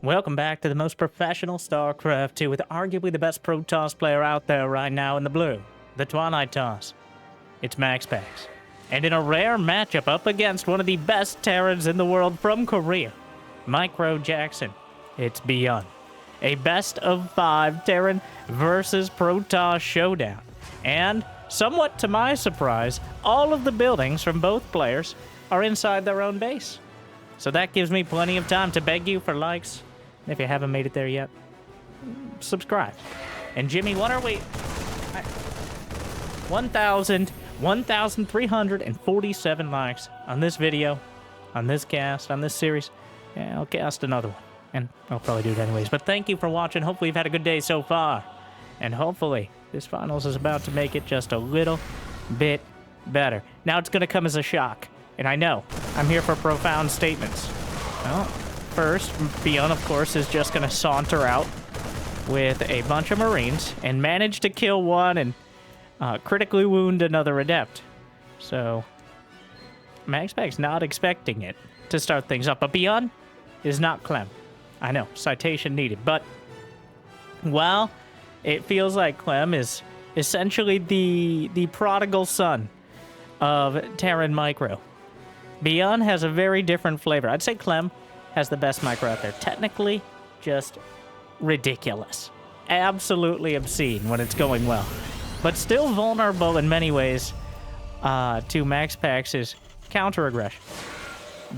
Welcome back to the most professional StarCraft 2 with arguably the best Protoss player out there right now in the blue, the Twilight Toss. It's MaxPax. And in a rare matchup up against one of the best Terrans in the world from Korea, Micro Jackson, it's ByuN. A best of 5 Terran versus Protoss showdown. And, somewhat to my surprise, all of the buildings from both players are inside their own base. So that gives me plenty of time to beg you for likes. If you haven't made it there yet, subscribe. And Jimmy, what are we? 1,347 likes on this video, on this cast, on this series. Yeah, I'll cast another one. And I'll probably do it anyways. But thank you for watching. Hopefully you've had a good day so far. And hopefully this finals is about to make it just a little bit better. Now it's going to come as a shock. And I know, I'm here for profound statements. Well, first, ByuN, of course, is just going to saunter out with a bunch of Marines and manage to kill one and critically wound another Adept. So, MaxPax not expecting it to start things up. But ByuN is not Clem. I know, citation needed. But, well, it feels like Clem is essentially the prodigal son of Terran Micro. ByuN has a very different flavor. I'd say Clem has the best micro out there. Technically, just ridiculous. Absolutely obscene when it's going well. But still vulnerable in many ways to MaxPax's counter-aggression.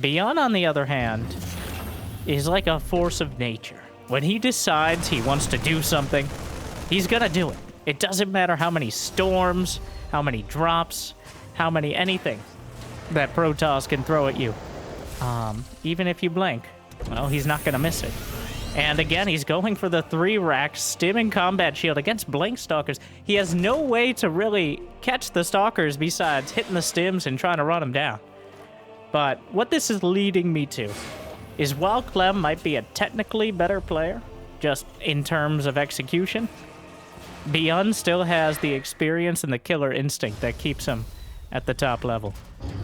ByuN, on the other hand, is like a force of nature. When he decides he wants to do something, he's gonna do it. It doesn't matter how many storms, how many drops, how many anything that Protoss can throw at you. Even if you blink, well, he's not gonna miss it. And again, he's going for the 3-rack stim and combat shield against blink stalkers. He has no way to really catch the stalkers besides hitting the stims and trying to run them down. But what this is leading me to is while Clem might be a technically better player, just in terms of execution, ByuN still has the experience and the killer instinct that keeps him at the top level.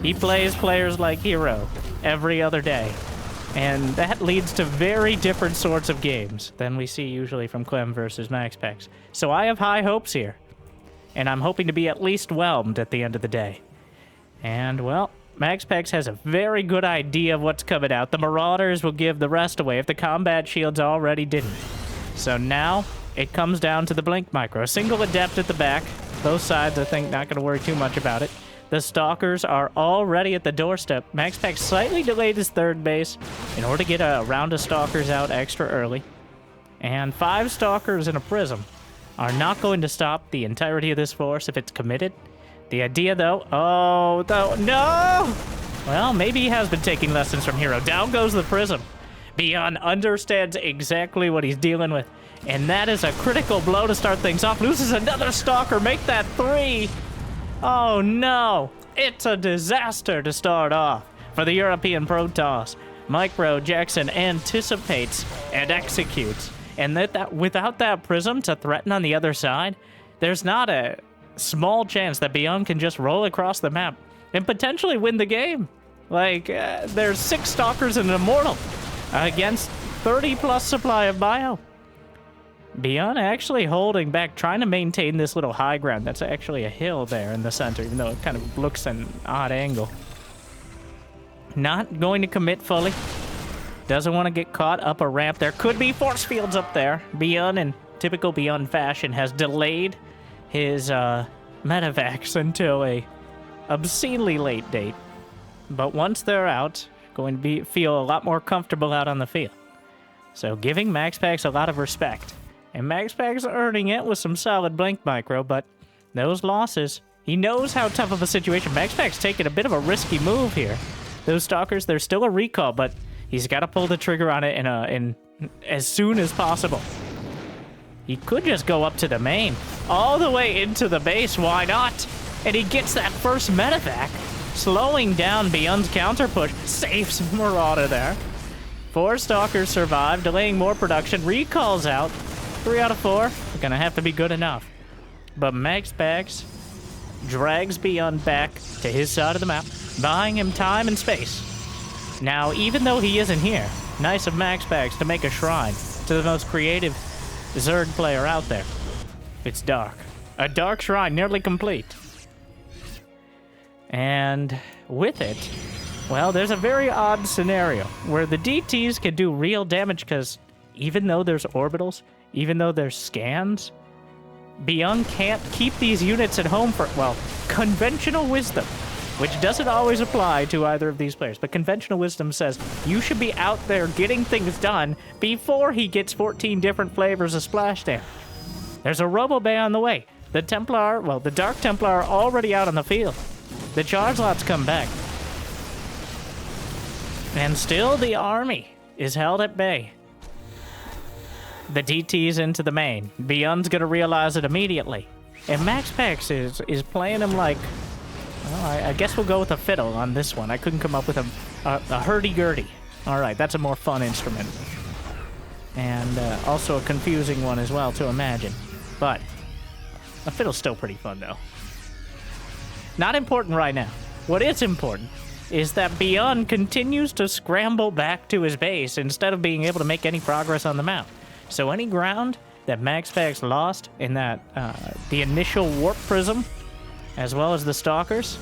He plays players like Hero every other day, and that leads to very different sorts of games than we see usually from Clem versus MaxPax. So I have high hopes here, and I'm hoping to be at least whelmed at the end of the day. And, well, MaxPax has a very good idea of what's coming out. The Marauders will give the rest away if the combat shields already didn't. So now it comes down to the blink micro. A single Adept at the back. Both sides, I think, not going to worry too much about it. The Stalkers are already at the doorstep. MaxPax slightly delayed his third base in order to get a round of Stalkers out extra early. And 5 Stalkers and a Prism are not going to stop the entirety of this force if it's committed. The idea, though... Oh, no! Well, maybe he has been taking lessons from Hero. Down goes the Prism. ByuN understands exactly what he's dealing with. And that is a critical blow to start things off. Loses another Stalker. Make that 3. Oh no, it's a disaster to start off for the European Protoss. Micro Jackson anticipates and executes, and that without that Prism to threaten on the other side, there's not a small chance that ByuN can just roll across the map and potentially win the game. Like, there's 6 Stalkers and an Immortal against 30+ supply of bio. ByuN actually holding back, trying to maintain this little high ground. That's actually a hill there in the center, even though it kind of looks an odd angle. Not going to commit fully. Doesn't want to get caught up a ramp. There could be force fields up there. ByuN, in typical ByuN fashion, has delayed his medevacs until a obscenely late date. But once they're out, going to feel a lot more comfortable out on the field. So giving MaxPax a lot of respect. And MaxPax earning it with some solid blink micro, but those losses, he knows how tough of a situation. MaxPax taking a bit of a risky move here. Those Stalkers, there's still a recall, but he's got to pull the trigger on it in as soon as possible. He could just go up to the main, all the way into the base, why not? And he gets that first medevac, slowing down ByuN's counter push, saves Marauder there. 4 Stalkers survive, delaying more production, recalls out. 3 out of 4, gonna have to be good enough. But MaxPax drags ByuN back to his side of the map, buying him time and space. Now, even though he isn't here, Nice of MaxPax to make a shrine to the most creative Zerg player out there. It's dark. A dark shrine, nearly complete. And with it, well, there's a very odd scenario where the DTs can do real damage because even though there's orbitals, even though there's scans, ByuN can't keep these units at home for, well, conventional wisdom, which doesn't always apply to either of these players, but conventional wisdom says you should be out there getting things done before he gets 14 different flavors of splash damage. There's a Robo-Bay on the way. The Templar, well, the Dark Templar are already out on the field. The charge lots come back. And still the army is held at bay. The DT's into the main. ByuN's gonna realize it immediately. And MaxPax is playing him like, well, I guess we'll go with a fiddle on this one. I couldn't come up with a hurdy-gurdy. All right, that's a more fun instrument. And also a confusing one as well to imagine. But a fiddle's still pretty fun, though. Not important right now. What is important is that ByuN continues to scramble back to his base instead of being able to make any progress on the map. So any ground that MaxPax lost in that the initial warp prism, as well as the stalkers,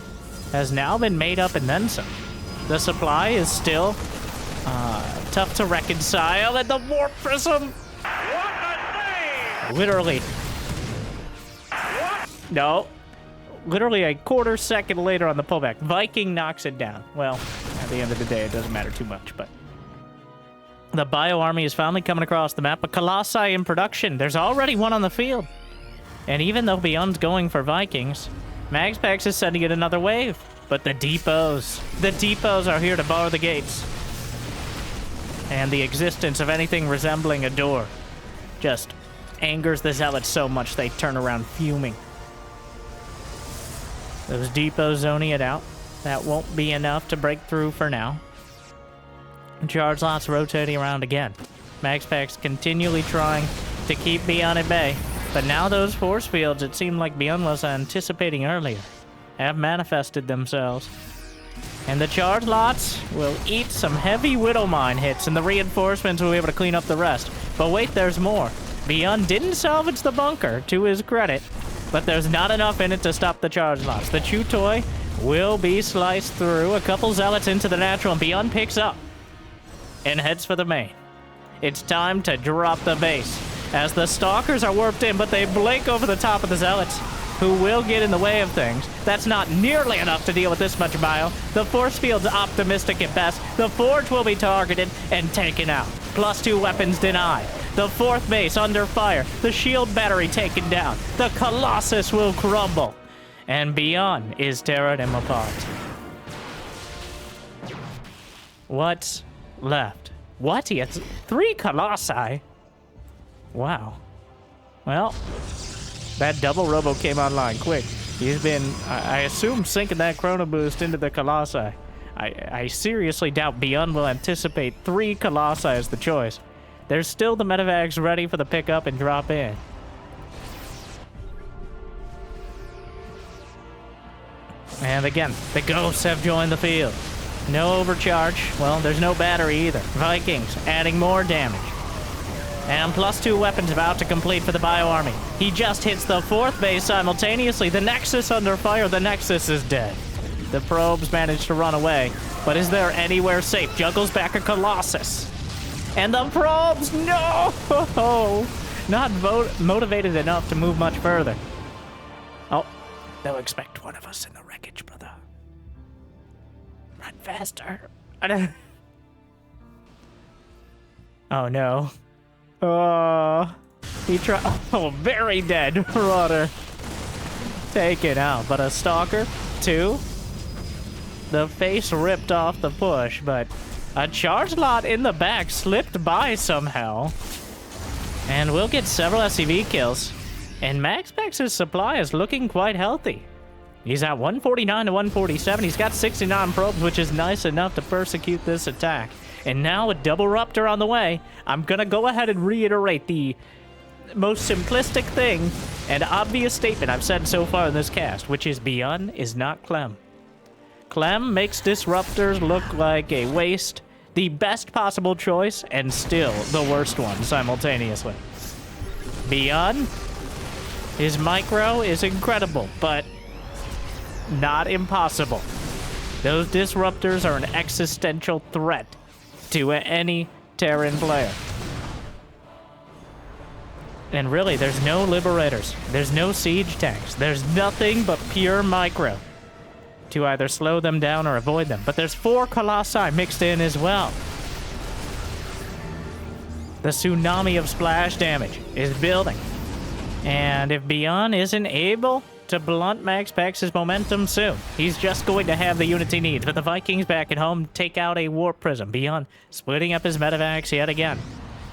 has now been made up and then some. The supply is still tough to reconcile, and the warp prism. What a name! Literally. What? No. Literally a quarter second later on the pullback, Viking knocks it down. Well, at the end of the day, it doesn't matter too much, but the Bio army is finally coming across the map. A Colossi in production. There's already one on the field. And even though ByuN's going for Vikings, MaxPax is sending in another wave. But the depots are here to bar the gates. And the existence of anything resembling a door just angers the zealots so much they turn around fuming. Those depots zoning it out. That won't be enough to break through for now. Charge lots rotating around again. MaxPax continually trying to keep ByuN at bay. But now those force fields, it seemed like ByuN was anticipating earlier, have manifested themselves. And the charge lots will eat some heavy Widowmine hits, and the reinforcements will be able to clean up the rest. But wait, there's more. ByuN didn't salvage the bunker, to his credit, but there's not enough in it to stop the charge lots. The Chew Toy will be sliced through. A couple zealots into the natural, and ByuN picks up and heads for the main. It's time to drop the base, as the stalkers are warped in, but they blink over the top of the zealots, who will get in the way of things. That's not nearly enough to deal with this much bio. The force field's optimistic at best. The forge will be targeted and taken out. +2 weapons denied. The fourth base under fire. The shield battery taken down. The Colossus will crumble. And ByuN is tearing him apart. What's left? What? He has 3 Colossi? Wow. Well, that double robo came online quick. He's been, I assume, sinking that chrono boost into the Colossi. I seriously doubt ByuN will anticipate 3 Colossi as the choice. There's still the medevacs ready for the pickup and drop in. And again, the ghosts have joined the field. No overcharge. Well, there's no battery either. Vikings adding more damage. And +2 weapons about to complete for the Bio army. He just hits the 4th base simultaneously. The Nexus under fire. The Nexus is dead. The probes managed to run away. But is there anywhere safe? Juggles back a Colossus. And the probes, no! Not motivated enough to move much further. Oh, they'll expect one of us in the wreckage, brother. Run faster. Oh, no. Oh, he tried. Oh, very dead. Rudder. Taken out, but a stalker, 2. The face ripped off the push, but a charge lot in the back slipped by somehow. And we'll get several SCV kills. And MaxPax's supply is looking quite healthy. He's at 149 to 147. He's got 69 probes, which is nice enough to persecute this attack. And now with double Ruptor on the way, I'm gonna go ahead and reiterate the most simplistic thing and obvious statement I've said so far in this cast, which is ByuN is not Clem. Clem makes disruptors look like a waste The best possible choice, and still the worst one simultaneously. ByuN, his micro is incredible, but not impossible. Those disruptors are an existential threat to any Terran player. And really, there's no liberators. There's no siege tanks. There's nothing but pure micro to either slow them down or avoid them. But there's 4 Colossi mixed in as well. The tsunami of splash damage is building. And if ByuN isn't able to blunt MaxPax's momentum soon, he's just going to have the units he needs. But the Vikings back at home take out a Warp Prism. ByuN splitting up his medevacs yet again,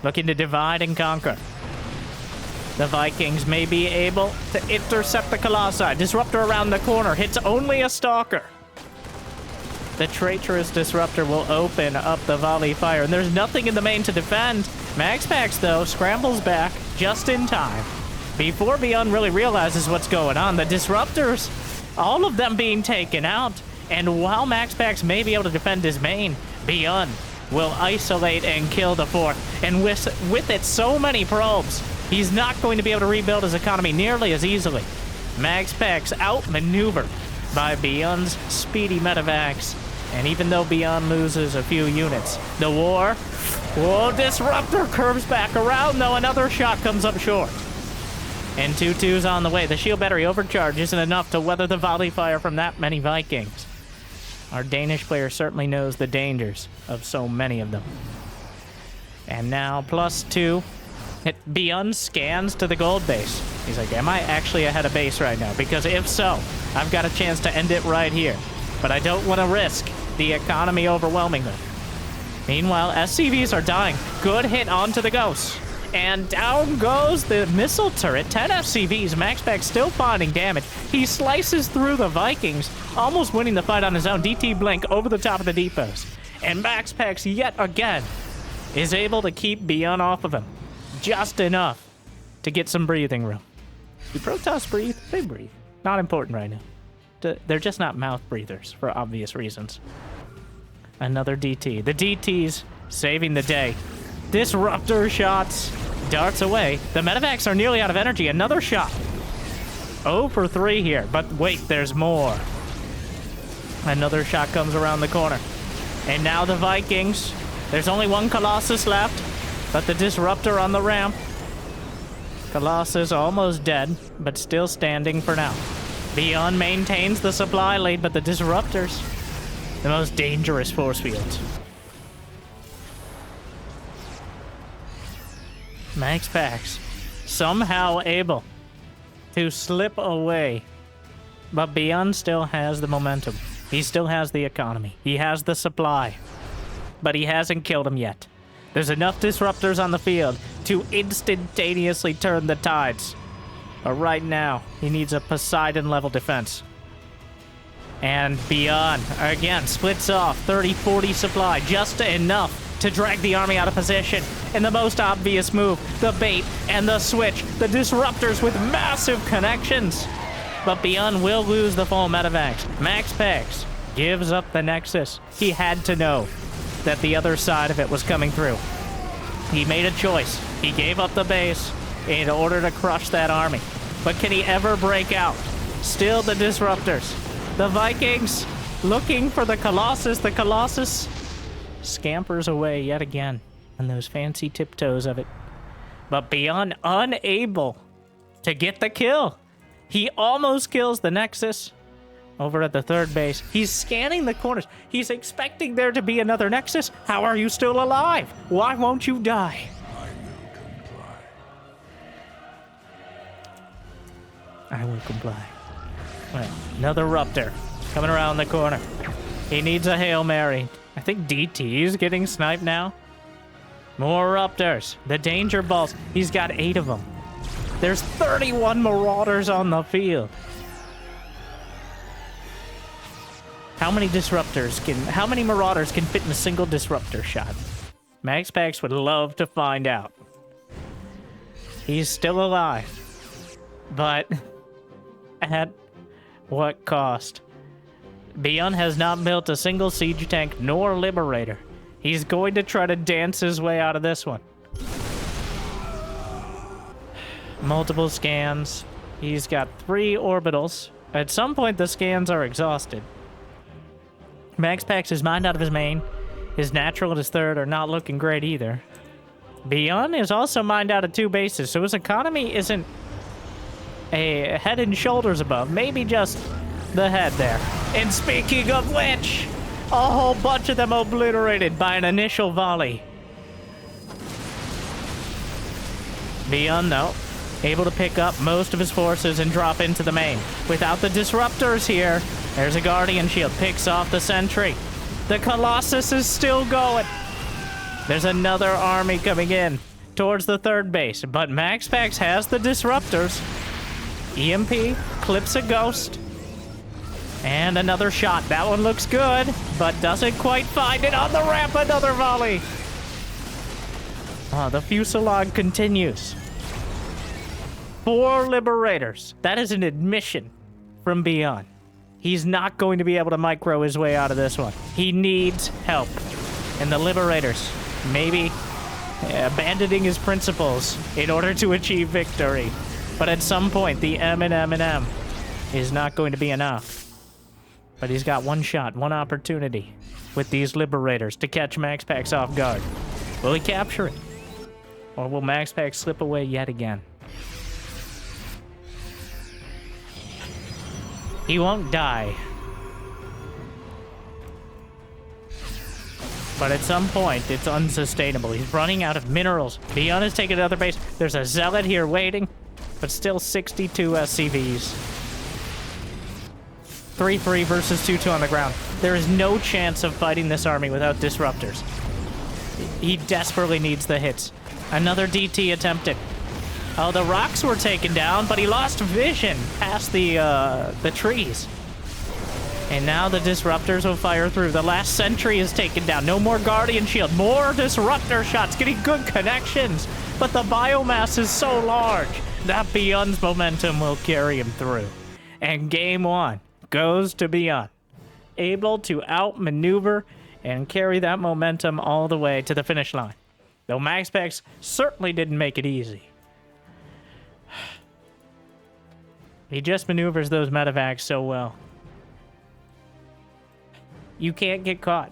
looking to divide and conquer. The Vikings may be able to intercept the Colossi. Disruptor around the corner hits only a Stalker. The traitorous Disruptor will open up the volley fire, and there's nothing in the main to defend. MaxPax, though, scrambles back just in time. Before ByuN really realizes what's going on, the Disruptors, all of them being taken out. And while MaxPax may be able to defend his main, ByuN will isolate and kill the 4th. And with it so many probes, he's not going to be able to rebuild his economy nearly as easily. MaxPax outmaneuvered by ByuN's speedy medevacs. And even though ByuN loses a few units, the war... Whoa, Disruptor curves back around, though another shot comes up short. And 2-2's on the way. The shield battery overcharge isn't enough to weather the volley fire from that many Vikings. Our Danish player certainly knows the dangers of so many of them. And now, +2. ByuN scans to the gold base. He's like, am I actually ahead of base right now? Because if so, I've got a chance to end it right here. But I don't want to risk the economy overwhelming them. Meanwhile, SCVs are dying. Good hit onto the Ghosts. And down goes the missile turret. 10 SCVs. MaxPax still finding damage. He slices through the Vikings, almost winning the fight on his own. DT Blink over the top of the depots. And MaxPax, yet again, is able to keep ByuN off of him. Just enough to get some breathing room. Do Protoss breathe? They breathe. Not important right now. They're just not mouth breathers for obvious reasons. Another DT. The DT's saving the day. Disruptor shots. Darts away. The medevacs are nearly out of energy. Another shot. 0 for 3 here. But wait, there's more. Another shot comes around the corner. And now the Vikings. There's only 1 Colossus left. But the Disruptor on the ramp. Colossus almost dead, but still standing for now. ByuN maintains the supply lead, but the Disruptors, the most dangerous force fields. MaxPax somehow able to slip away, but ByuN still has the momentum. He still has the economy. He has the supply, but he hasn't killed him yet. There's enough Disruptors on the field to instantaneously turn the tides. But right now, he needs a Poseidon-level defense. And ByuN, again, splits off 30-40 supply, just enough to drag the army out of position. In the most obvious move, the bait and the switch. The Disruptors with massive connections. But ByuN will lose the full medevacs. MaxPax gives up the Nexus. He had to know that the other side of it was coming through. He made a choice. He gave up the base in order to crush that army. But can he ever break out? Still the Disruptors. The Vikings looking for the Colossus. The Colossus scampers away yet again on those fancy tiptoes of it. But ByuN unable to get the kill. He almost kills the Nexus. Over at the third base, he's scanning the corners. He's expecting there to be another Nexus. How are you still alive? Why won't you die? I will comply. Well, another Ruptor coming around the corner. He needs a Hail Mary. I think DT is getting sniped now. More Ruptors. The danger balls. He's got 8 of them. There's 31 Marauders on the field. How many Marauders can fit in a single Disruptor shot? MaxPax would love to find out. He's still alive. But at what cost? ByuN has not built a single siege tank nor liberator. He's going to try to dance his way out of this one. Multiple scans. He's got 3 orbitals. At some point, the scans are exhausted. MaxPax is mined out of his main. His natural and his third are not looking great either. ByuN is also mined out of 2 bases, so his economy isn't a head and shoulders above. Maybe just the head there. And speaking of which, a whole bunch of them obliterated by an initial volley. ByuN, though, able to pick up most of his forces and drop into the main. Without the disruptors here, there's a Guardian Shield, picks off the sentry. The Colossus is still going. There's another army coming in towards the 3rd base, but MaxPax has the disruptors. EMP, clips a ghost, and another shot. That one looks good, but doesn't quite find it on the ramp. Another volley. Oh, the fusillade continues. 4 liberators. That is an admission from ByuN. He's not going to be able to micro his way out of this one. He needs help. And the liberators, maybe abandoning his principles in order to achieve victory. But at some point, the M is not going to be enough. But he's got 1 shot, 1 opportunity with these liberators to catch MaxPax off guard. Will he capture it? Or will MaxPax slip away yet again? He won't die. But at some point, it's unsustainable. He's running out of minerals. ByuN is taking another base. There's a Zealot here waiting, but still 62 SCVs. 3-3 versus 2-2 on the ground. There is no chance of fighting this army without disruptors. He desperately needs the hits. Another DT attempted. Oh, the rocks were taken down, but he lost vision past the trees. And now the disruptors will fire through. The last sentry is taken down. No more Guardian Shield. More disruptor shots. Getting good connections. But the biomass is so large that ByuN's momentum will carry him through. And game 1 goes to ByuN. Able to outmaneuver and carry that momentum all the way to the finish line. Though MaxPax certainly didn't make it easy. He just maneuvers those medevacs so well. You can't get caught.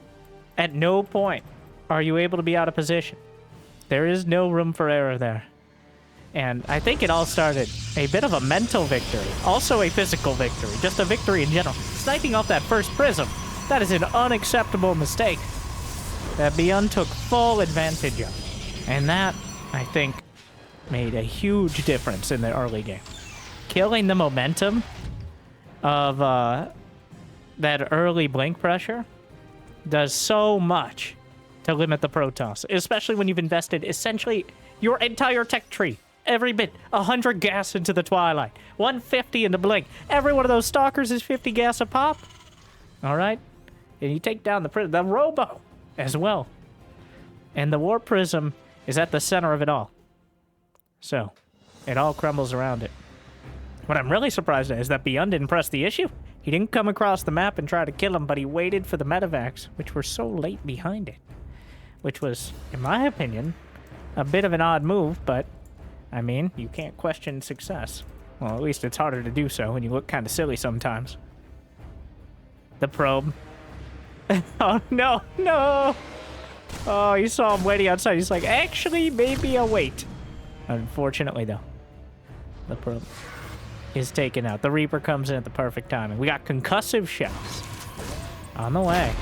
At no point are you able to be out of position. There is no room for error there. And I think it all started a bit of a mental victory. Also a physical victory. Just a victory in general. Sniping off that first prism. That is an unacceptable mistake that ByuN took full advantage of. And that, I think, made a huge difference in the early game. Killing the momentum of that early blink pressure does so much to limit the Protoss, especially when you've invested essentially your entire tech tree. Every bit, 100 gas into the Twilight, 150 into blink. Every one of those stalkers is 50 gas a pop. All right? And you take down the Robo as well. And the Warp Prism is at the center of it all. So, it all crumbles around it. What I'm really surprised at is that ByuN didn't press the issue. He didn't come across the map and try to kill him, but he waited for the medevacs, which were so late behind it. Which was, in my opinion, a bit of an odd move, but, I mean, you can't question success. Well, at least it's harder to do so, and you look kind of silly sometimes. The probe. Oh, no, no! Oh, you saw him waiting outside. He's like, actually, maybe I'll wait. Unfortunately, though, the probe is taken out. The Reaper comes in at the perfect timing. We got concussive shells on the way.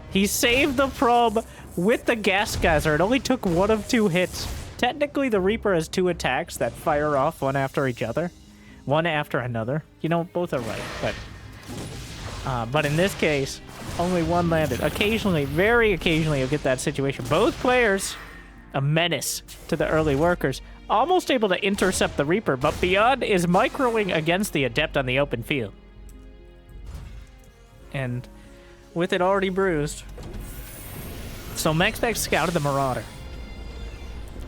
He saved the probe with the gas geyser. It only took 1 of 2 hits. Technically, the Reaper has 2 attacks that fire off one after each other. One after another. You know, both are right, but in this case, only 1 landed. Occasionally, very occasionally, you'll get that situation. Both players, a menace to the early workers, almost able to intercept the Reaper, but ByuN is microing against the Adept on the open field. And with it already bruised, so MaxPax scouted the Marauder.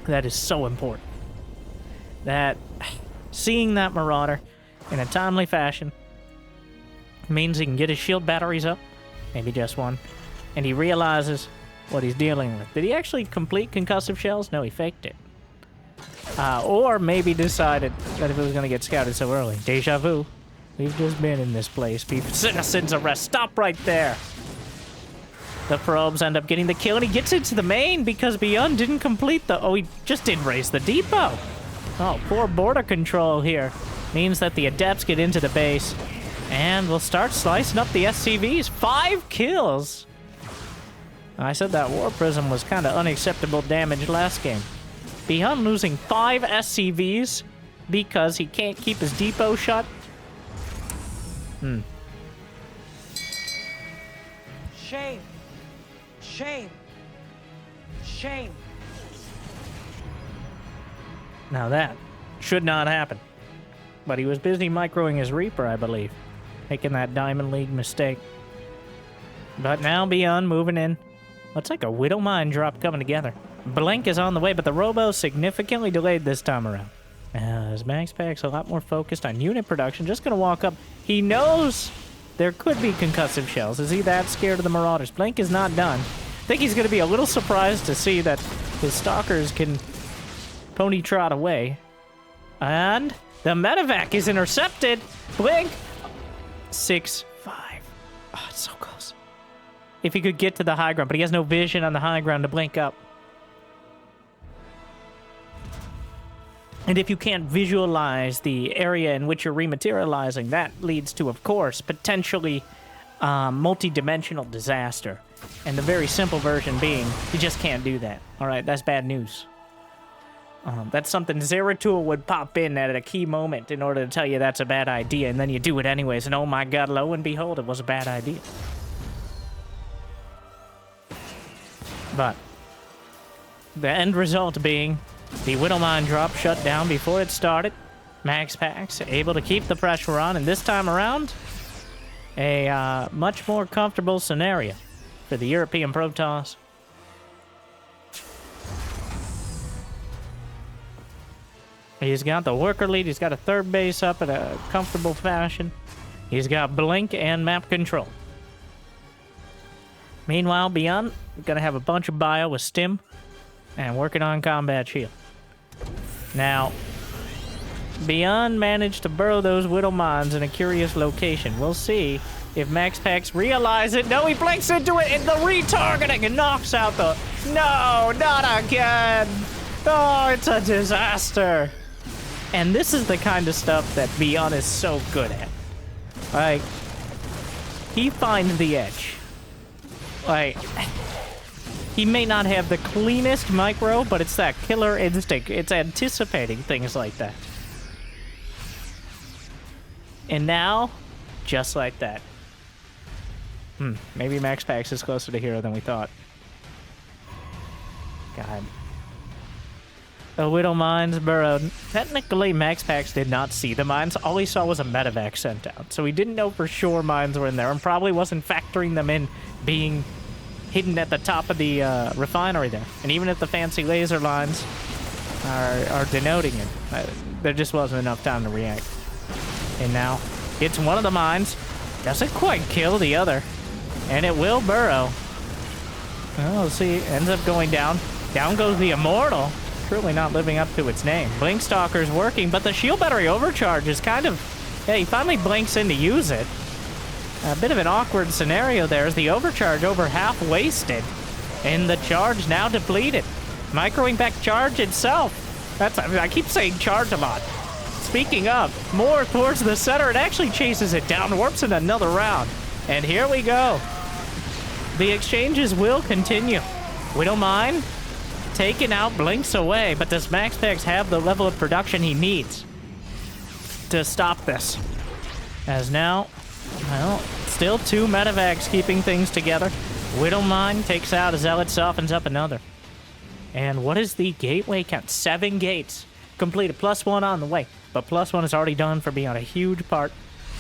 That is so important. That seeing that Marauder in a timely fashion means he can get his shield batteries up, maybe just 1, and he realizes what he's dealing with. Did he actually complete concussive shells? No, he faked it. Or maybe decided that if it was going to get scouted so early. Deja vu. We've just been in this place. Citizens arrest. Stop right there. The probes end up getting the kill, and he gets into the main because ByuN didn't complete the... Oh, he just did raise the depot. Oh, poor border control here. Means that the adepts get into the base, and we'll start slicing up the SCVs. 5 kills. I said that War Prism was kind of unacceptable damage last game. ByuN losing 5 SCVs because he can't keep his depot shut. Shame. Shame. Shame. Now that should not happen. But he was busy microing his Reaper, I believe. Making that Diamond League mistake. But now ByuN moving in. Looks like a Widow Mine drop coming together. Blink is on the way, but the Robo significantly delayed this time around. As MaxPax a lot more focused on unit production, just gonna walk up. He knows there could be concussive shells. Is he that scared of the Marauders? Blink is not done. I think he's gonna be a little surprised to see that his Stalkers can pony trot away. And the medevac is intercepted. Blink. 6-5. Oh, it's so close. If he could get to the high ground, but he has no vision on the high ground to blink up. And if you can't visualize the area in which you're rematerializing, that leads to, of course, potentially multi-dimensional disaster. And the very simple version being, you just can't do that. All right, that's bad news. That's something Zeratul would pop in at a key moment in order to tell you that's a bad idea, and then you do it anyways, and oh my god, lo and behold, it was a bad idea. But the end result being the Widow Mine drop shut down before it started. MaxPax able to keep the pressure on, and this time around, a much more comfortable scenario for the European Protoss. He's got the worker lead. He's got a third base up in a comfortable fashion. He's got blink and map control. Meanwhile, ByuN gonna have a bunch of bio with stim and working on combat shield. Now, ByuN managed to burrow those Widow Mines in a curious location. We'll see if MaxPax realize it. No, he blinks into it, and the retargeting and knocks out the... No, not again! Oh, it's a disaster! And this is the kind of stuff that ByuN is so good at. Like, he finds the edge. Like, he may not have the cleanest micro, but it's that killer instinct. It's anticipating things like that. And now, just like that. Maybe MaxPax is closer to hero than we thought. God. The Widow Mines burrowed. Technically, MaxPax did not see the mines. All he saw was a medevac sent out. So he didn't know for sure mines were in there and probably wasn't factoring them in being hidden at the top of the refinery there. And even if the fancy laser lines are denoting it, there just wasn't enough time to react. And now, hits one of the mines. Doesn't quite kill the other. And it will burrow. Well, let's see. Ends up going down. Down goes the Immortal. Truly not living up to its name. Blink Stalker's working, but the shield battery overcharge is kind of... Yeah, he finally blinks in to use it. A bit of an awkward scenario there as the overcharge over half wasted. And the charge now depleted. Microing back charge itself. I keep saying charge a lot. Speaking of, more towards the center. It actually chases it down, warps in another round. And here we go. The exchanges will continue. Widow Mine taken out, blinks away, but does MaxPax have the level of production he needs to stop this? As now, well, still 2 medevacs keeping things together. Widow Mine takes out a Zealot, softens up another. And what is the gateway count? 7 gates completed, +1 on the way. But +1 is already done for ByuN, a huge part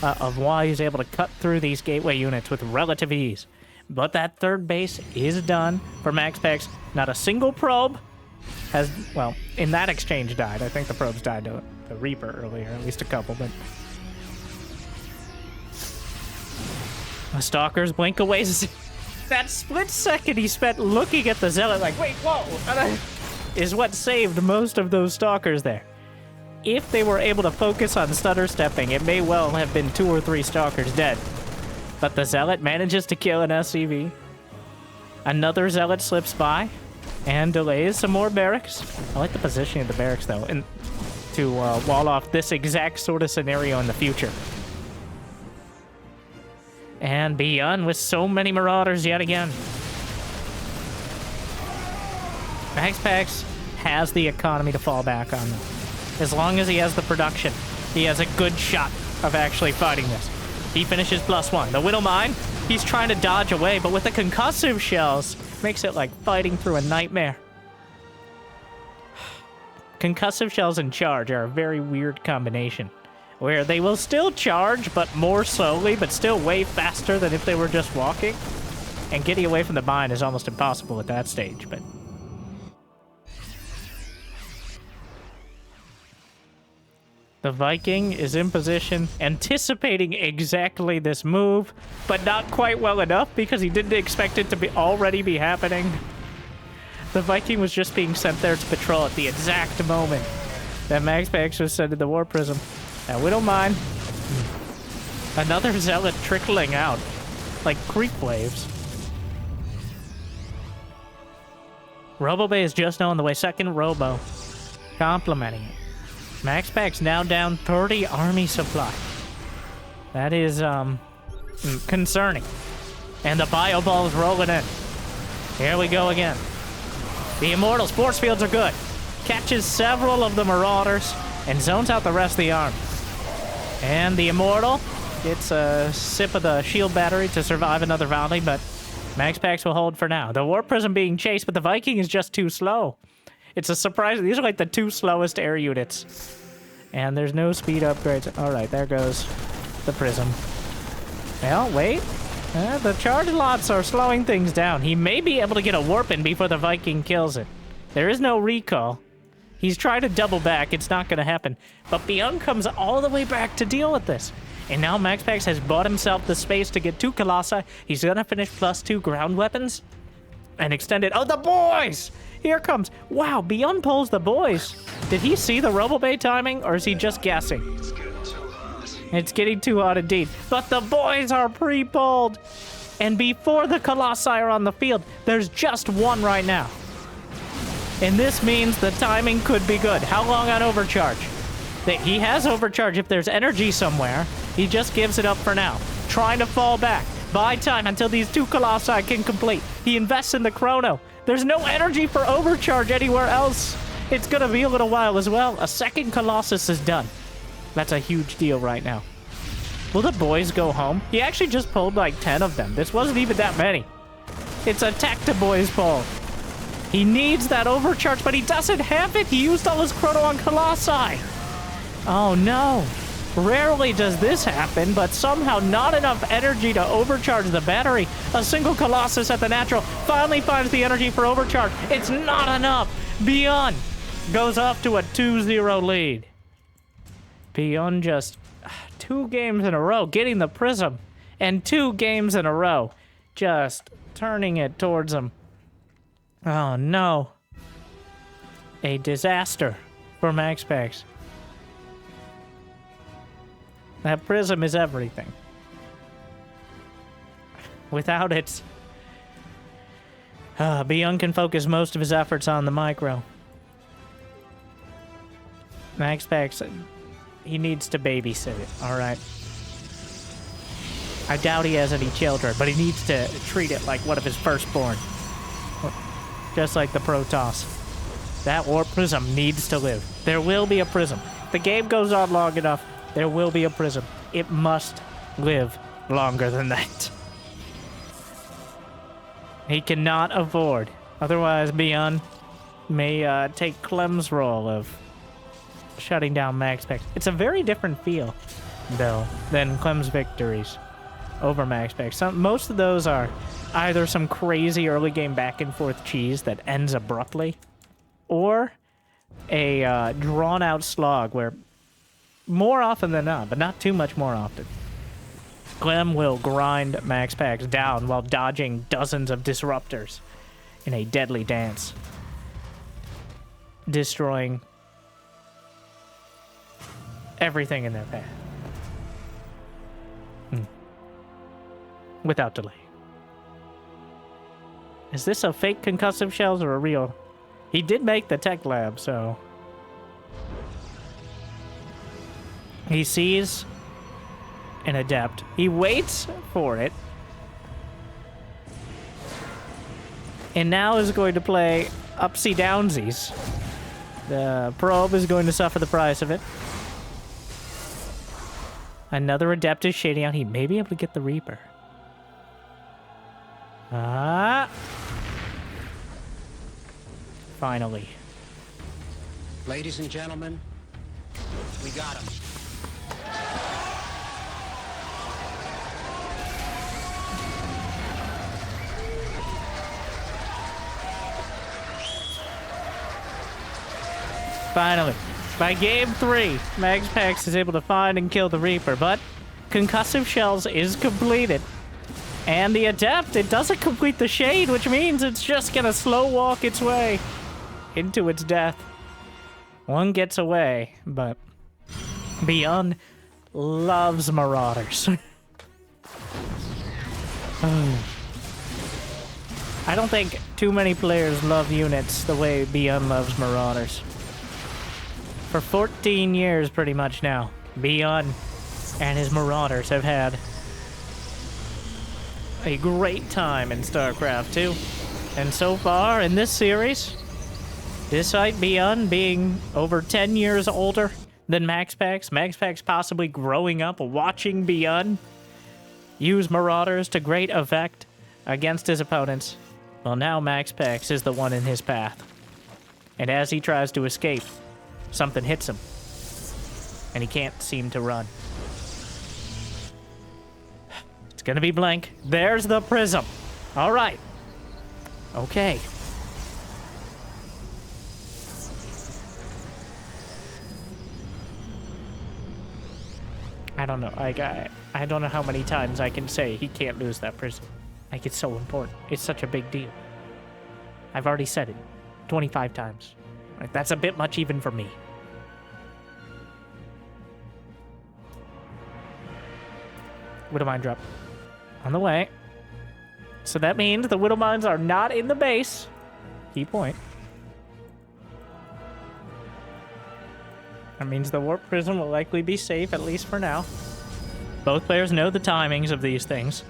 of why he's able to cut through these gateway units with relative ease. But that third base is done for MaxPax. Not a single probe has, well, in that exchange died. I think the probes died to the Reaper earlier, at least a couple, but... The Stalkers blink away. That split second he spent looking at the Zealot like, wait, whoa, is what saved most of those Stalkers there. If they were able to focus on stutter stepping, it may well have been 2 or 3 Stalkers dead. But the Zealot manages to kill an SCV. Another Zealot slips by and delays some more barracks. I like the positioning of the barracks, though, and to wall off this exact sort of scenario in the future. And ByuN with so many Marauders yet again. MaxPax has the economy to fall back on them. As long as he has the production, he has a good shot of actually fighting this. He finishes +1. The Widow Mine, he's trying to dodge away, but with the concussive shells, makes it like fighting through a nightmare. Concussive shells and charge are a very weird combination, where they will still charge, but more slowly, but still way faster than if they were just walking. And getting away from the mine is almost impossible at that stage, but... The Viking is in position, anticipating exactly this move, but not quite well enough because he didn't expect it to already be happening. The Viking was just being sent there to patrol at the exact moment that MaxPax was sent to the War Prism. Now, we don't mind. Another Zealot trickling out, like creep waves. Robo Bay is just on the way. Second Robo, complimenting it. MaxPax now down 30 army supply. That is, concerning. And the bio ball is rolling in. Here we go again. The Immortals, force fields are good. Catches several of the Marauders and zones out the rest of the army. And the Immortal gets a sip of the shield battery to survive another volley, but MaxPax will hold for now. The War Prism being chased, but the Viking is just too slow. It's a surprise. These are like the 2 slowest air units. And there's no speed upgrades. All right, there goes the Prism. Well, wait. The charge lots are slowing things down. He may be able to get a warp in before the Viking kills it. There is no recall. He's trying to double back. It's not going to happen. But ByuN comes all the way back to deal with this. And now MaxPax has bought himself the space to get 2 Colossi. He's going to finish +2 ground weapons. And extend it. Oh, the boys! Here comes. Wow, ByuN pulls the boys. Did he see the Robo Bay timing, or is he just guessing? It's getting too hot indeed. But the boys are pre-pulled. And before the Colossi are on the field, there's just 1 right now. And this means the timing could be good. How long on overcharge? He has overcharge if there's energy somewhere. He just gives it up for now. Trying to fall back. Buy time until these 2 Colossi can complete. He invests in the chrono. There's no energy for overcharge anywhere else. It's gonna be a little while as well. A second Colossus is done. That's a huge deal right now. Will the boys go home? He actually just pulled like 10 of them. This wasn't even that many. It's a Tacta boys pull. He needs that overcharge, but he doesn't have it. He used all his chrono on Colossi. Oh no. Rarely does this happen, but somehow not enough energy to overcharge the battery. A single Colossus at the natural finally finds the energy for overcharge. It's not enough. ByuN goes off to a 2-0 lead. ByuN just 2 games in a row getting the Prism, and 2 games in a row just turning it towards him. Oh no. A disaster for MaxPax. That Prism is everything. Without it, ByuN can focus most of his efforts on the micro. MaxPax, he needs to babysit it, alright? I doubt he has any children, but he needs to treat it like one of his firstborn. Just like the Protoss. That Warp Prism needs to live. There will be a Prism. If the game goes on long enough, there will be a Prism. It must live longer than that. He cannot afford. Otherwise, ByuN may take Clem's role of shutting down MaxPax. It's a very different feel, though, than Clem's victories over MaxPax. Most of those are either some crazy early game back and forth cheese that ends abruptly, or a drawn out slog where more often than not, but not too much more often, Clem will grind MaxPax down while dodging dozens of disruptors in a deadly dance, destroying everything in their path. Without delay. Is this a fake concussive shells or a real? He did make the tech lab, so... He sees an adept. He waits for it. And now is going to play upsy downsies. The probe is going to suffer the price of it. Another adept is shading out. He may be able to get the Reaper. Finally. Ladies and gentlemen, we got him. Finally. By game 3, MaxPax is able to find and kill the Reaper, but concussive shells is completed. And the adept, it doesn't complete the shade, which means it's just gonna slow walk its way into its death. One gets away, but ByuN loves Marauders. I don't think too many players love units the way ByuN loves Marauders. For 14 years, pretty much now, ByuN and his Marauders have had a great time in StarCraft 2. And so far, in this series, despite ByuN being over 10 years older than MaxPax, MaxPax possibly growing up watching ByuN use Marauders to great effect against his opponents, well, now MaxPax is the one in his path. And as he tries to escape, something hits him, and he can't seem to run. It's gonna be blank. There's the prism. All right. Okay. I don't know. I don't know how many times I can say he can't lose that prism. Like, it's so important. It's such a big deal. I've already said it 25 times. Like, that's a bit much even for me. Widowmine drop. On the way. So that means the Widowmines are not in the base. Key point. That means the Warp Prism will likely be safe, at least for now. Both players know the timings of these things.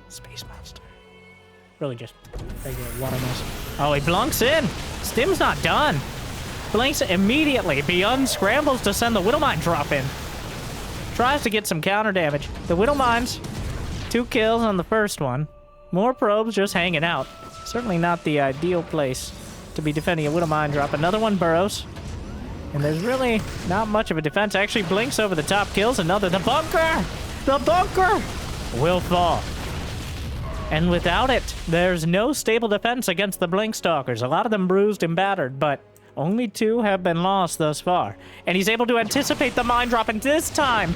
Space Monster. Really just regular watermelon. Oh, he blunks in! Stim's not done! Blinks immediately. ByuN scrambles to send the Widowmine drop in. Tries to get some counter damage. The Widowmines, 2 kills on the first one. More probes just hanging out. Certainly not the ideal place to be defending a Widowmine drop. Another one burrows. And there's really not much of a defense. Actually blinks over the top, kills another. The bunker! The bunker will fall. And without it, there's no stable defense against the Blink Stalkers. A lot of them bruised and battered, but only 2 have been lost thus far. And he's able to anticipate the mine drop, and this time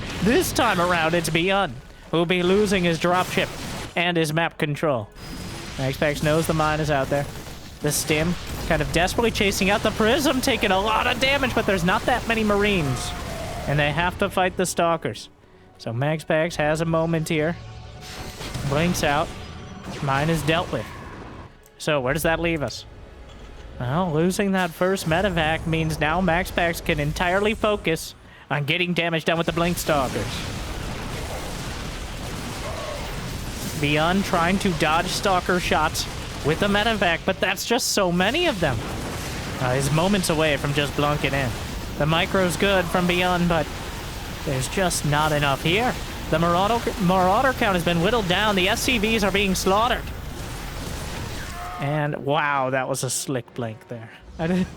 around, it's ByuN who'll be losing his dropship and his map control. MaxPax knows the mine is out there. The Stim kind of desperately chasing out the Prism, taking a lot of damage, but there's not that many Marines. And they have to fight the Stalkers. So MaxPax has a moment here. Blinks out. Mine is dealt with. So where does that leave us? Well, losing that first medevac means now MaxPax can entirely focus on getting damage done with the Blink Stalkers. ByuN trying to dodge Stalker shots with the medevac, but that's just so many of them. He's moments away from just blunking in. The micro's good from ByuN, but there's just not enough here. The Marauder count has been whittled down. The SCVs are being slaughtered. And wow, that was a slick blink there. I didn't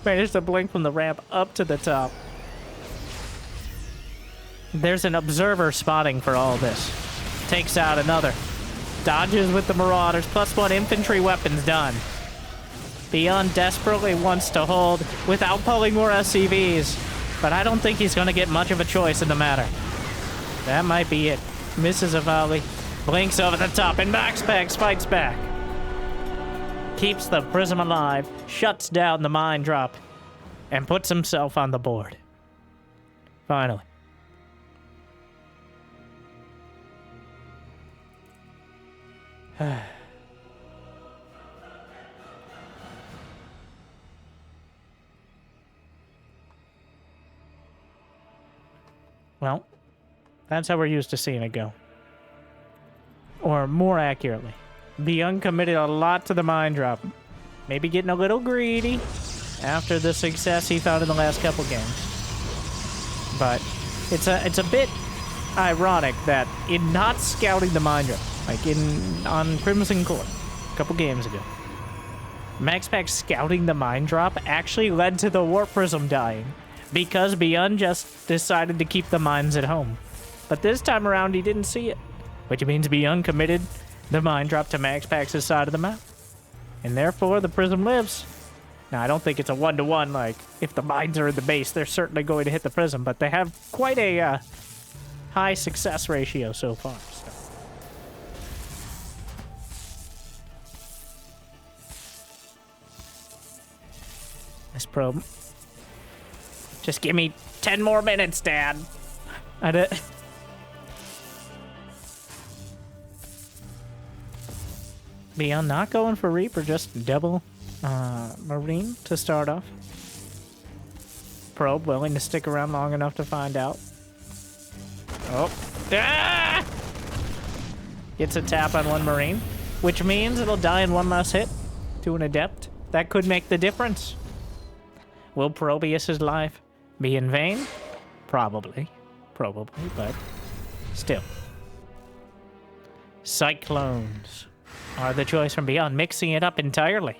manage to blink from the ramp up to the top. There's an observer spotting for all this. Takes out another. Dodges with the Marauders. +1 infantry weapons done. ByuN desperately wants to hold without pulling more SCVs. But I don't think he's going to get much of a choice in the matter. That might be it. Misses a volley. Blinks over the top, and MaxPax fights back. Keeps the Prism alive, shuts down the mine drop, and puts himself on the board. Finally. Well, that's how we're used to seeing it go. Or more accurately, ByuN committed a lot to the mine drop. Maybe getting a little greedy after the success he found in the last couple games. But it's a bit ironic that in not scouting the mine drop, like on Crimson Court a couple games ago, MaxPax scouting the mine drop actually led to the Warp Prism dying because ByuN just decided to keep the mines at home. But this time around, he didn't see it, which means ByuN committed the mine drop to MaxPax's side of the map. And therefore, the Prism lives. Now, I don't think it's a one-to-one, like, if the mines are in the base, they're certainly going to hit the Prism, but they have quite a high success ratio so far. So. This probe. Just give me 10 more minutes, Dad. ByuN not going for Reaper, just double Marine to start off. Probe willing to stick around long enough to find out. Oh. Ah! Gets a tap on one Marine, which means it'll die in one less hit to an Adept. That could make the difference. Will Probius's life be in vain? Probably, but still. Cyclones are the choice from ByuN, mixing it up entirely.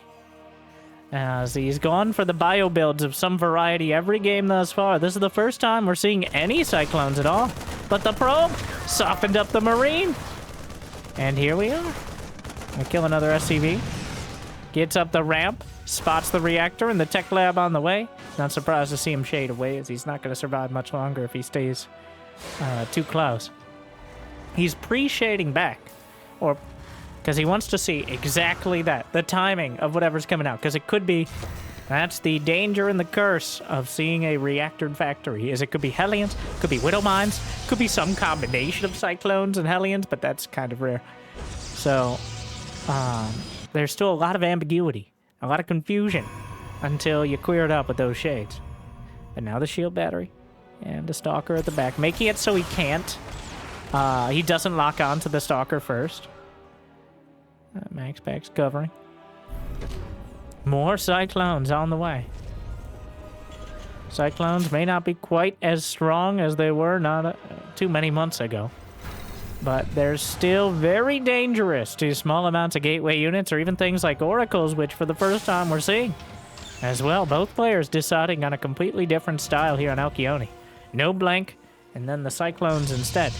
As he's gone for the bio builds of some variety every game thus far. This is the first time we're seeing any Cyclones at all. But the probe softened up the Marine. And here we are. We kill another SCV. Gets up the ramp, spots the reactor and the tech lab on the way. Not surprised to see him shade away, as he's not going to survive much longer if he stays too close. He's pre-shading back, or because he wants to see exactly that, the timing of whatever's coming out, because it could be, that's the danger and the curse of seeing a reactored factory, is it could be Hellions, could be Widow Mines, could be some combination of Cyclones and Hellions, but that's kind of rare. So, there's still a lot of ambiguity, a lot of confusion, until you clear it up with those shades. But now the shield battery, and the Stalker at the back, making it so he can't, he doesn't lock on to the Stalker first. MaxPax covering. More Cyclones on the way. Cyclones may not be quite as strong as they were not too many months ago, but they're still very dangerous to small amounts of gateway units or even things like Oracles, which for the first time we're seeing. As well, both players deciding on a completely different style here on Alcyone. No blank, and then the Cyclones instead.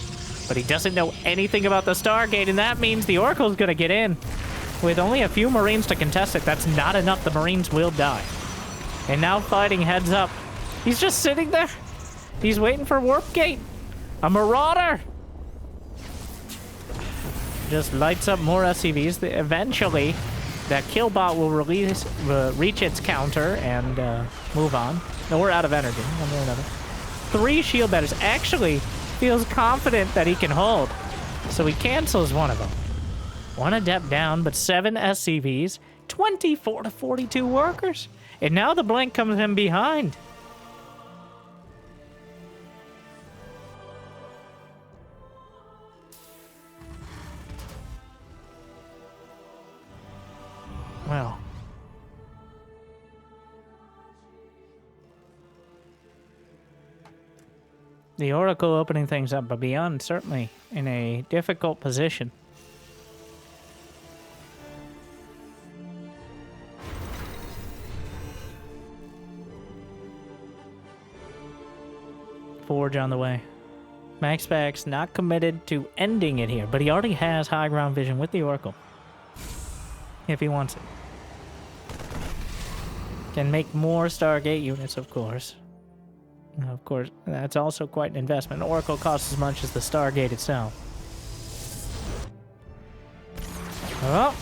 But he doesn't know anything about the Stargate, and that means the Oracle's gonna get in. With only a few Marines to contest it, that's not enough. The Marines will die. And now fighting heads up. He's just sitting there. He's waiting for Warp Gate. A Marauder! Just lights up more SCVs. Eventually, that Killbot will reach its counter and move on. No, we're out of energy. One way or another. 3 shield batters. Actually, feels confident that he can hold. So he cancels one of them. 1 Adept down, but 7 SCVs. 24 to 42 workers. And now the blank comes in behind. Well. The Oracle opening things up, but ByuN certainly in a difficult position. Forge on the way. MaxPax not committed to ending it here, but he already has high ground vision with the Oracle. If he wants it. Can make more Stargate units, of course. Of course, that's also quite an investment. Oracle costs as much as the Stargate itself. Oh,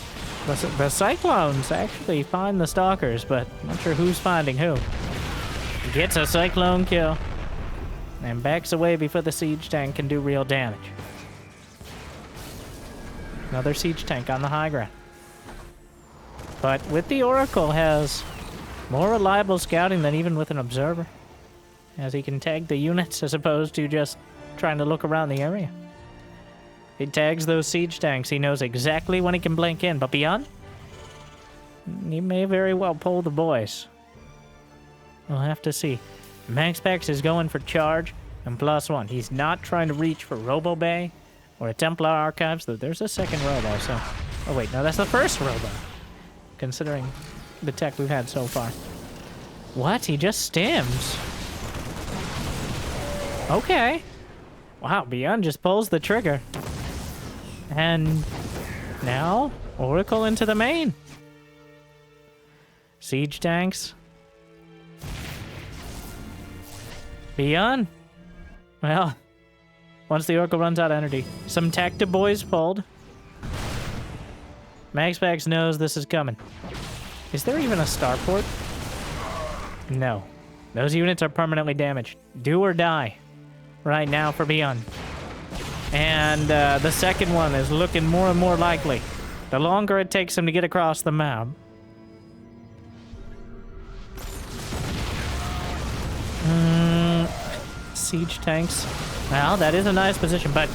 the Cyclones actually find the Stalkers, but I'm not sure who's finding who. Gets a Cyclone kill, and backs away before the siege tank can do real damage. Another siege tank on the high ground. But with the Oracle has more reliable scouting than even with an observer, as he can tag the units as opposed to just trying to look around the area. He tags those siege tanks. He knows exactly when he can blink in, but ByuN, he may very well pull the boys. We'll have to see. MaxPax is going for charge and +1. He's not trying to reach for Robo Bay or a Templar Archives, though there's a second Robo, so... Oh wait, no, that's the first Robo, considering the tech we've had so far. What? He just stims. Okay. Wow, ByuN just pulls the trigger. And now, Oracle into the main. Siege tanks. ByuN. Well, once the Oracle runs out of energy, some Tacta boys pulled. MaxPax knows this is coming. Is there even a starport? No. Those units are permanently damaged. Do or die right now for ByuN. And the second one is looking more and more likely. The longer it takes him to get across the map. Siege tanks. Well, that is a nice position, but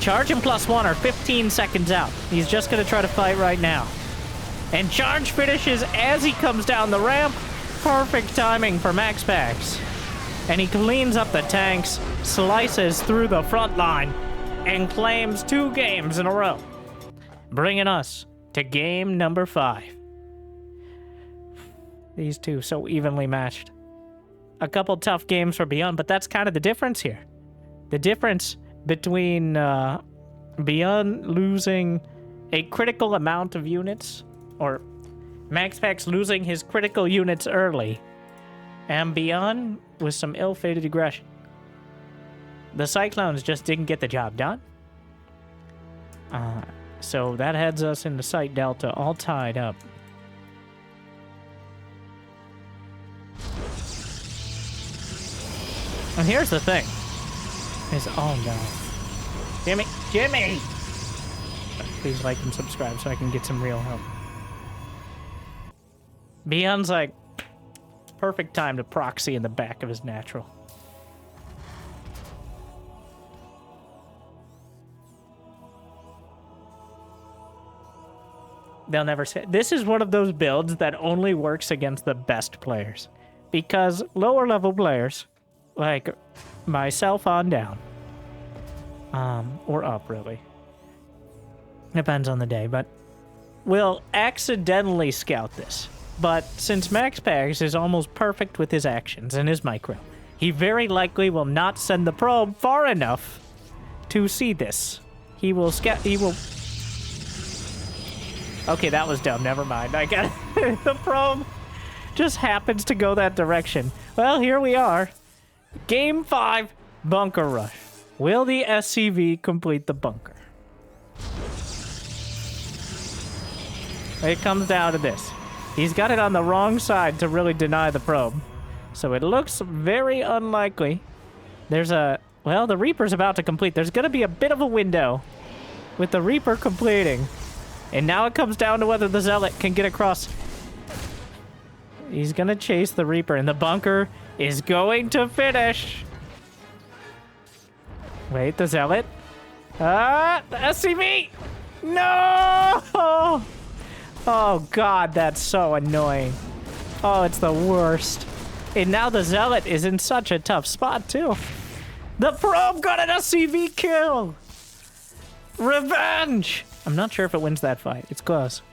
charge and +1 are 15 seconds out. He's just going to try to fight right now. And charge finishes as he comes down the ramp. Perfect timing for MaxPax. And he cleans up the tanks, slices through the front line, and claims 2 games in a row, bringing us to game number 5. These two so evenly matched. A couple tough games for ByuN, but that's kind of the difference here. The difference between ByuN losing a critical amount of units, or MaxPax losing his critical units early, and ByuN with some ill-fated aggression. The Cyclones just didn't get the job done. So that heads us into Site Delta, all tied up. And here's the thing. Oh no. Jimmy! Please like and subscribe so I can get some real help. ByuN's like, perfect time to proxy in the back of his natural. They'll never say. This is one of those builds that only works against the best players. Because lower level players, like myself on down, or up really, depends on the day, but will accidentally scout this. But since MaxPax is almost perfect with his actions and his micro, he very likely will not send the probe far enough to see this. He will scout. Okay, that was dumb. Never mind. I got it. The probe just happens to go that direction. Well, here we are. Game 5, bunker rush. Will the SCV complete the bunker? It comes down to this. He's got it on the wrong side to really deny the probe. So it looks very unlikely. Well, the Reaper's about to complete. There's going to be a bit of a window with the Reaper completing. And now it comes down to whether the Zealot can get across. He's going to chase the Reaper, and the bunker is going to finish. Wait, the Zealot. The SCV! No! Oh, God, that's so annoying. Oh, it's the worst. And now the Zealot is in such a tough spot, too. The probe got an SCV kill! Revenge! I'm not sure if it wins that fight. It's close.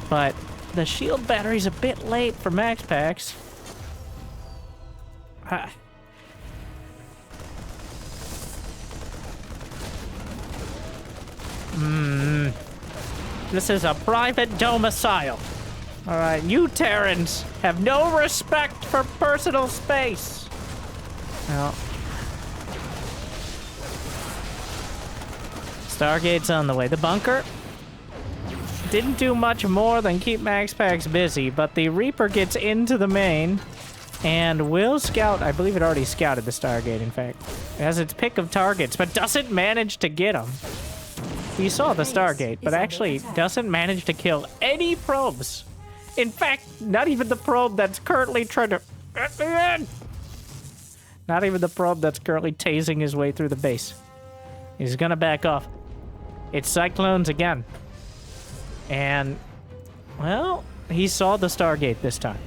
But the shield battery's a bit late for MaxPax. This is a private domicile. All right, you Terrans have no respect for personal space. Well, Stargate's on the way. The bunker didn't do much more than keep MaxPax busy, but the Reaper gets into the main and will scout. I believe it already scouted the Stargate, in fact. It has its pick of targets, but doesn't manage to get them. He saw the Stargate, but actually doesn't manage to kill any probes. In fact, not even the probe that's currently trying to... Not even the probe that's currently tasing his way through the base. He's gonna back off. It's Cyclones again. And, well, he saw the Stargate this time.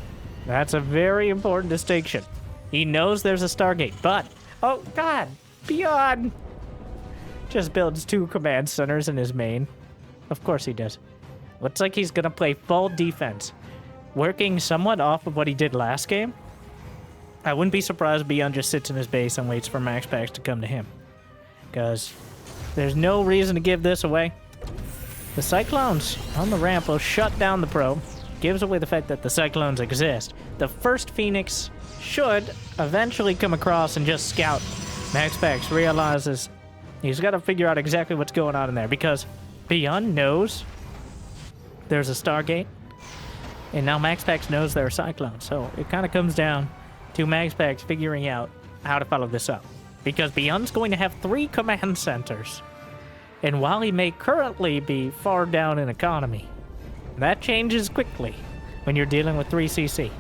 That's a very important distinction. He knows there's a Stargate, but... Oh, God! ByuN! Just builds 2 command centers in his main. Of course he does. Looks like he's gonna play full defense. Working somewhat off of what he did last game. I wouldn't be surprised if ByuN just sits in his base and waits for MaxPax to come to him. Because there's no reason to give this away. The Cyclones on the ramp will shut down the probe. Gives away the fact that the Cyclones exist. The first Phoenix should eventually come across and just scout. MaxPax realizes he's got to figure out exactly what's going on in there, because ByuN knows there's a Stargate, and now MaxPax knows there are Cyclones. So it kind of comes down to MaxPax figuring out how to follow this up, because ByuN's going to have 3 command centers. And while he may currently be far down in economy, that changes quickly when you're dealing with 3CC.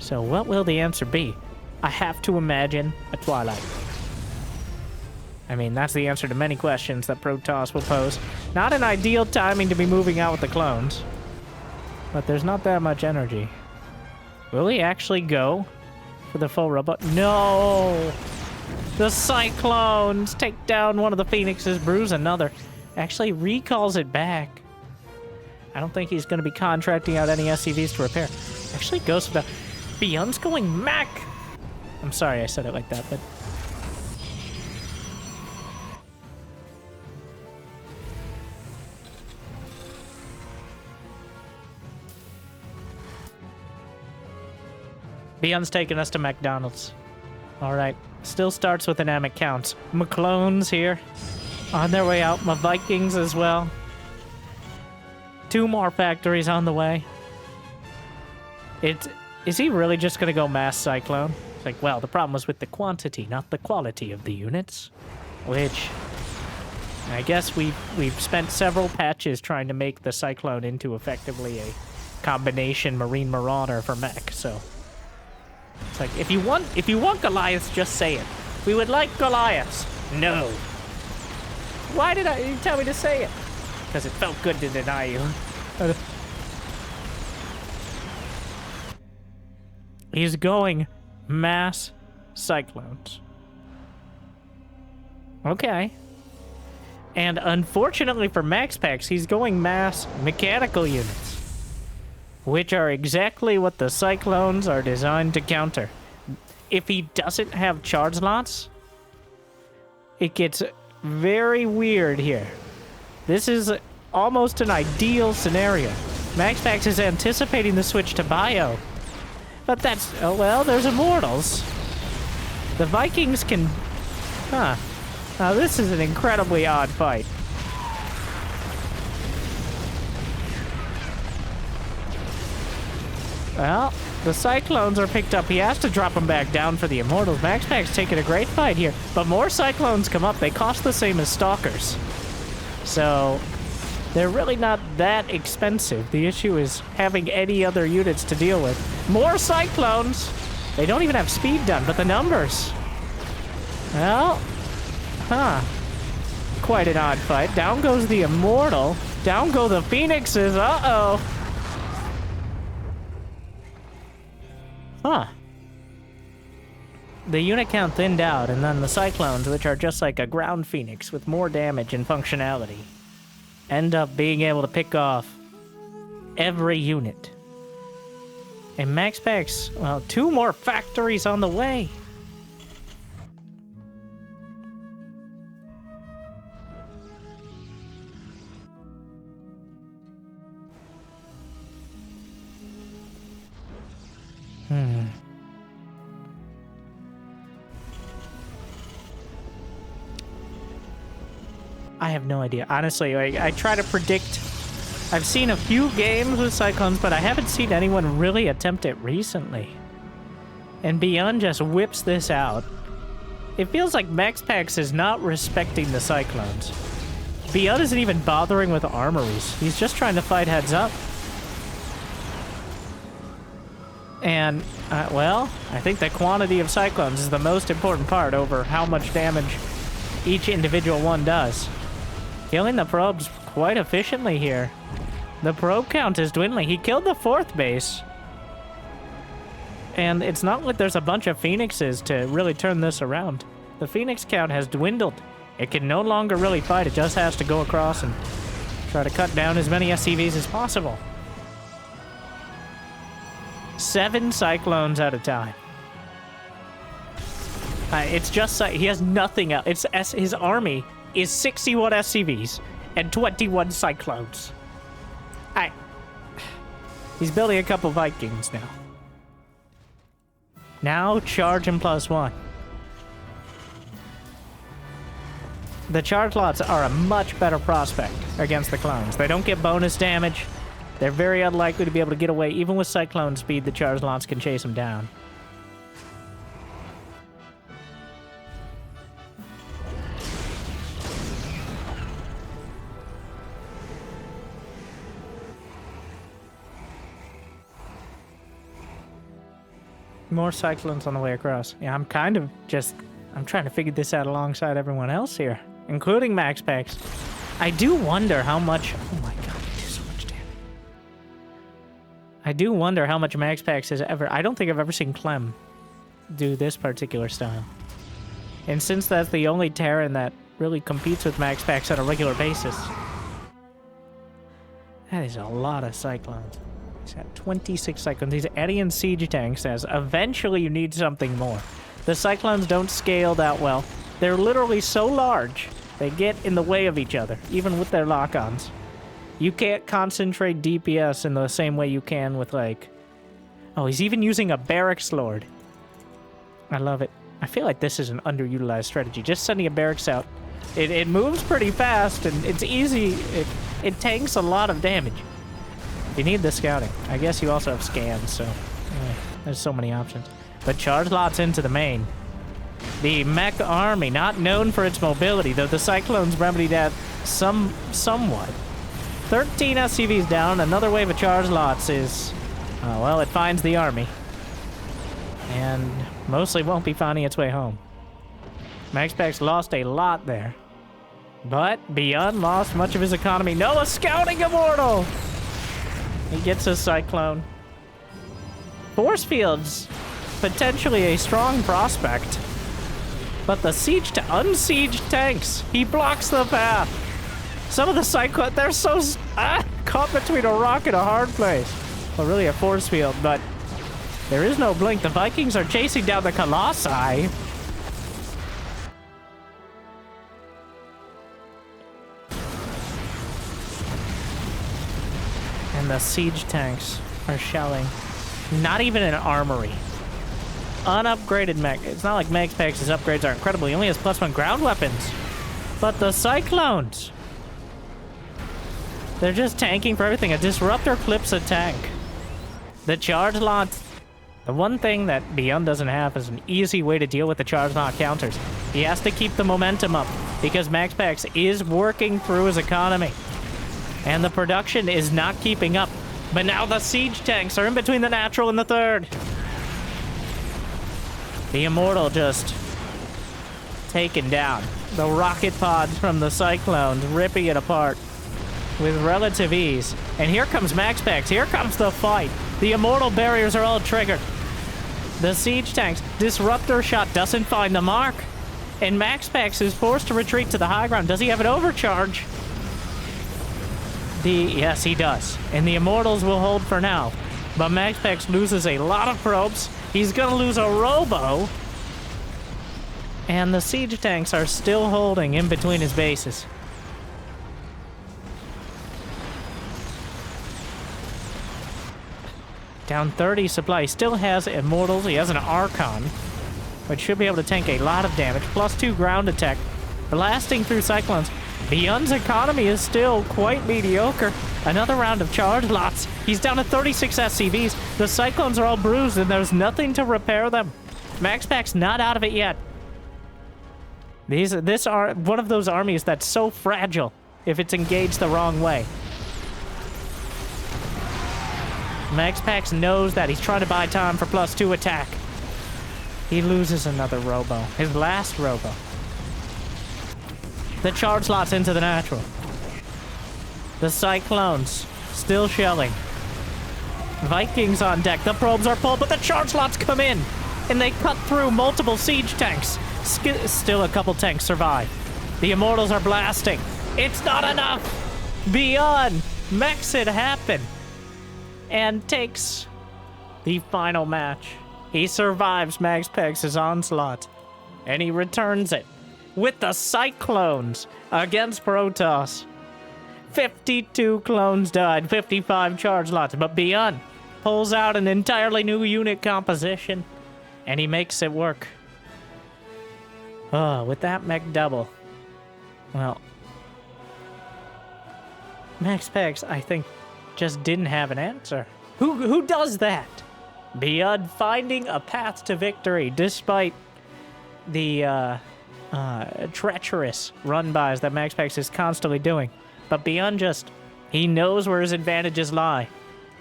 So what will the answer be? I have to imagine a Twilight. I mean, that's the answer to many questions that Protoss will pose. Not an ideal timing to be moving out with the clones, but there's not that much energy. Will he actually go for the full robot? No! The Cyclones take down one of the Phoenixes, bruise another. Actually recalls it back. I don't think he's going to be contracting out any SCVs to repair. Actually goes for the... ByuN's going Mech! I'm sorry I said it like that, but... ByuN's taking us to McDonald's. Alright. Still starts with an M, it counts. My clones here. On their way out. My Vikings as well. 2 more factories on the way. Is he really just gonna go mass Cyclone? It's like, well, the problem was with the quantity, not the quality of the units. Which... I guess we've spent several patches trying to make the Cyclone into effectively a combination Marine Marauder for Mech, so... It's like, if you want Goliaths, just say it. We would like Goliaths. No. Why did you tell me to say it? Because it felt good to deny you. He's going mass Cyclones. Okay. And unfortunately for MaxPax, he's going mass mechanical units, which are exactly what the Cyclones are designed to counter. If he doesn't have charge slots, it gets very weird here. This is almost an ideal scenario. MaxPax is anticipating the switch to Bio. But that's... oh, well, there's Immortals. The Vikings can... huh. Now, this is an incredibly odd fight. Well, the Cyclones are picked up. He has to drop them back down for the Immortals. MaxPax taking a great fight here. But more Cyclones come up. They cost the same as Stalkers. So, they're really not that expensive. The issue is having any other units to deal with. More Cyclones! They don't even have speed done, but the numbers. Well, huh. Quite an odd fight. Down goes the Immortal. Down go the Phoenixes. Uh-oh. Huh. The unit count thinned out, and then the Cyclones, which are just like a ground Phoenix with more damage and functionality, end up being able to pick off every unit. And MaxPax, well, 2 more factories on the way. I have no idea. Honestly, I try to predict. I've seen a few games with Cyclones, but I haven't seen anyone really attempt it recently. And ByuN just whips this out. It feels like MaxPax is not respecting the Cyclones. ByuN isn't even bothering with armories. He's just trying to fight heads up. And, well, I think the quantity of Cyclones is the most important part over how much damage each individual one does. Killing the probes quite efficiently here. The probe count is dwindling. He killed the 4th base. And it's not like there's a bunch of Phoenixes to really turn this around. The Phoenix count has dwindled. It can no longer really fight. It just has to go across and try to cut down as many SCVs as possible. 7 Cyclones at a time. It's just... he has nothing else. His army is 61 SCVs and 21 Cyclones. He's building a couple Vikings now. Now, charge and +1. The charge lots are a much better prospect against the clones. They don't get bonus damage. They're very unlikely to be able to get away. Even with Cyclone speed, the charge lots can chase them down. More Cyclones on the way across. Yeah, I'm trying to figure this out alongside everyone else here, including MaxPax. I do wonder how much... Oh my god, they do so much damage. I do wonder how much MaxPax has ever... I don't think I've ever seen Clem do this particular style. And since that's the only Terran that really competes with MaxPax on a regular basis... That is a lot of Cyclones. He's got 26 Cyclones. He's adding in siege tanks as eventually you need something more. The Cyclones don't scale that well. They're literally so large, they get in the way of each other, even with their lock-ons. You can't concentrate DPS in the same way you can with, like... Oh, he's even using a Barracks Lord. I love it. I feel like this is an underutilized strategy. Just sending a Barracks out. It moves pretty fast, and it's easy. It tanks a lot of damage. You need the scouting. I guess you also have scans, so... there's so many options. But charge lots into the main. The Mech army, not known for its mobility, though the Cyclones remedied that somewhat. 13 SCVs down, another wave of charge lots is... well, it finds the army. And mostly won't be finding its way home. MaxPax lost a lot there. But ByuN lost much of his economy. No, a scouting immortal! He gets a Cyclone. Force fields, potentially a strong prospect. But the siege to unsiege tanks, he blocks the path. Some of the Cyclone, they're so caught between a rock and a hard place. Well, really a force field, but there is no blink. The Vikings are chasing down the Colossi. And the siege tanks are shelling. Not even an armory. Unupgraded mech. It's not like MaxPax's upgrades are incredible. He only has +1 ground weapons. But the Cyclones, they're just tanking for everything. A disruptor clips a tank. The charge lot. The one thing that ByuN doesn't have is an easy way to deal with the charge lot counters. He has to keep the momentum up because MaxPax is working through his economy. And the production is not keeping up. But now the siege tanks are in between the natural and the third. The Immortal just taken down. The rocket pods from the Cyclones ripping it apart with relative ease. And here comes MaxPax. Here comes the fight. The Immortal barriers are all triggered. The siege tanks. Disruptor shot doesn't find the mark. And MaxPax is forced to retreat to the high ground. Does he have an overcharge? Yes, he does. And the Immortals will hold for now. But MaxPax loses a lot of probes. He's gonna lose a robo. And the siege tanks are still holding in between his bases. Down 30 supply. He still has Immortals. He has an Archon, which should be able to tank a lot of damage. +2 ground attack. Blasting through Cyclones. ByuN's economy is still quite mediocre. Another round of charge lots. He's down to 36 SCVs. The Cyclones are all bruised and there's nothing to repair them. MaxPax not out of it yet. This are one of those armies that's so fragile if it's engaged the wrong way. MaxPax knows that. He's trying to buy time for +2 attack. He loses another robo. His last robo. The charge slots into the natural. The Cyclones still shelling. Vikings on deck. The probes are pulled, but the charge slots come in. And they cut through multiple siege tanks. Still a couple tanks survive. The Immortals are blasting. It's not enough. ByuN makes it happen. And takes the final match. He survives MaxPax's onslaught. And he returns it with the Cyclones against Protoss. 52 clones died, 55 charge lots, but ByuN pulls out an entirely new unit composition, and he makes it work. Oh, with that mech double. Well, MaxPax, I think, just didn't have an answer. Who does that? ByuN finding a path to victory despite the treacherous run-bys that MaxPax is constantly doing. But ByuN he knows where his advantages lie,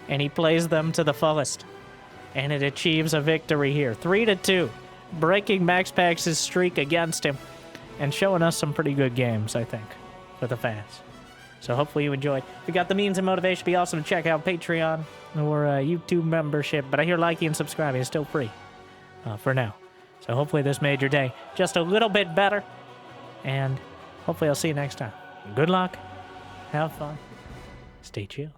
and he plays them to the fullest. And it achieves a victory here. 3-2, breaking MaxPax's streak against him, and showing us some pretty good games, I think, for the fans. So hopefully you enjoyed. If you got the means and motivation, be awesome to check out Patreon or YouTube membership. But I hear liking and subscribing is still free for now. So hopefully this made your day just a little bit better. And hopefully I'll see you next time. Good luck. Have fun. Stay chill.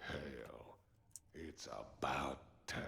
Hell, it's about time.